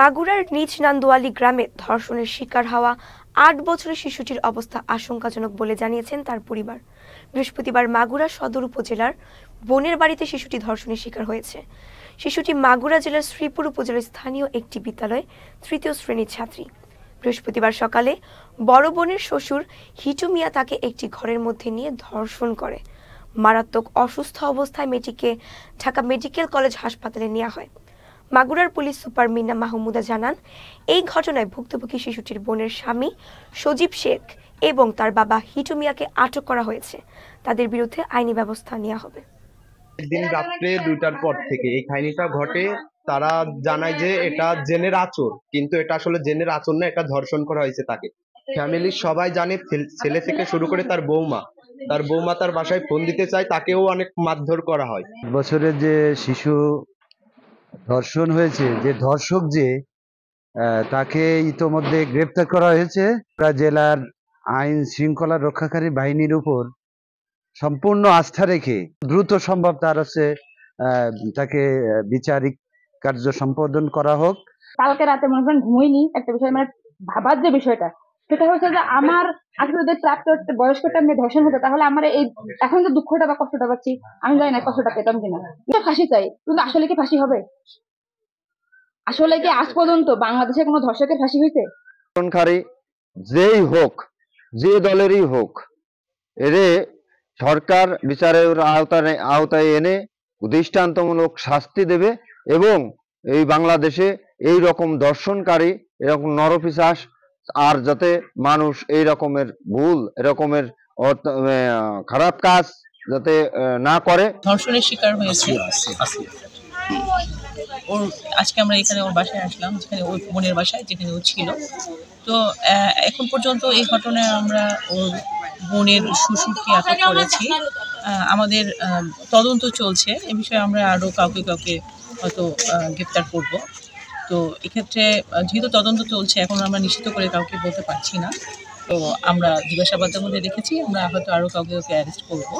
মাগুরার নিজ নান্দোয়ালি গ্রামে ধর্ষণের শিকার হওয়া ৮ বছরের শিশুটির অবস্থা আশঙ্কাজনক বলে জানিয়েছেন তার পরিবার। বৃহস্পতিবার মাগুরা সদর উপজেলার বোনের বাড়িতে শিশুটি ধর্ষণের শিকার হয়েছে। শিশুটি মাগুরা জেলার শ্রীপুর উপজেলার স্থানীয় একটি বিদ্যালয়ে ৩য় শ্রেণীর ছাত্রী। বৃহস্পতিবার সকালে বড় বোনের শ্বশুর হিটু মিয়া তাকে একটি ঘরের মধ্যে নিয়ে ধর্ষণ করে। মারাত্মক অসুস্থ অবস্থায় মেয়েটিকে ঢাকা মেডিকেল কলেজ হাসপাতালে নেওয়া হয়। মাগুরার পুলিশ সুপার মিনা মাহমুদা জানান, এই ঘটনায় ভুক্তভোগী শিশুটির বোনের স্বামী সজীব শেখ এবং তার বাবা হিটু মিয়াকে আটক করা হয়েছে। তাদের বিরুদ্ধে আইনি ব্যবস্থা নেওয়া হবে। দিন রাত্রে 2টার পর থেকে এই কাহিনীটা ঘটে। তারা জানায় যে এটা জেনের আচর, কিন্তু এটা আসলে জেনের আচর না, এটা ধর্ষণ করা হয়েছে তাকে। ফ্যামিলির সবাই জানে, ছেলে থেকে শুরু করে তার বৌমা তার বাসায় ফোন দিতে চায়, তাকেও অনেক মারধর করা হয়। বছরের যে শিশু ধর্ষণ হয়েছে, যে ধর্ষক তাকে ইতোমধ্যে গ্রেপ্তার করা হয়েছে। জেলার আইন শৃঙ্খলা রক্ষাকারী বাহিনীর উপর সম্পূর্ণ আস্থা রেখে দ্রুত সম্ভব তাকে বিচারিক কার্য সম্পাদন করা হোক। কালকে রাতে মনে করেন ঘুমাইনি, একটা বিষয় মানে ভাবার যে বিষয়টা সেটা হচ্ছে যে আমার আসলে যদি প্রাপ্ত বয়স্কটা মেয়ে ধর্ষণ হতো তাহলে আমার এই এখন যে দুঃখটা বা কষ্টটা পাচ্ছি আমি জানি না কষ্টটা পেতাম কিনা। ফাঁসি চাই, কিন্তু আসলে কি ফাঁসি হবে? আসলে কি আজ পর্যন্ত বাংলাদেশে কোনো ধর্ষকের ফাঁসি হয়েছে? ধর্ষণকারী যেই হোক, যে দলেরই হোক, এরে সরকার বিচারের আওতায় এনে দৃষ্টান্তমূলক শাস্তি দেবে এবং এই বাংলাদেশে এই রকম ধর্ষণকারী, এরকম নরপিশাচ আর যাতে মানুষ এই রকমের ভুল, এরকমের খারাপ কাজ যাতে না করে। ধর্ষণের শিকার হয়েছে ওর, আজকে আমরা এখানে ওর বাসায় আসলাম, যেখানে ওর বোনের বাসায়, যেখানে ও ছিল। তো এখন পর্যন্ত এই ঘটনায় আমরা ওর বোনের শ্বশুরকে আটক করেছি। আমাদের তদন্ত চলছে, এ বিষয়ে আমরা আরও কাউকে হয়তো গ্রেপ্তার করব। তো এক্ষেত্রে যেহেতু তদন্ত চলছে, এখন আমরা নিশ্চিত করে কাউকে বলতে পারছি না। তো আমরা জিজ্ঞাসাবাদের মধ্যে রেখেছি, আমরা হয়তো আরও কাউকে অ্যারেস্ট করবো।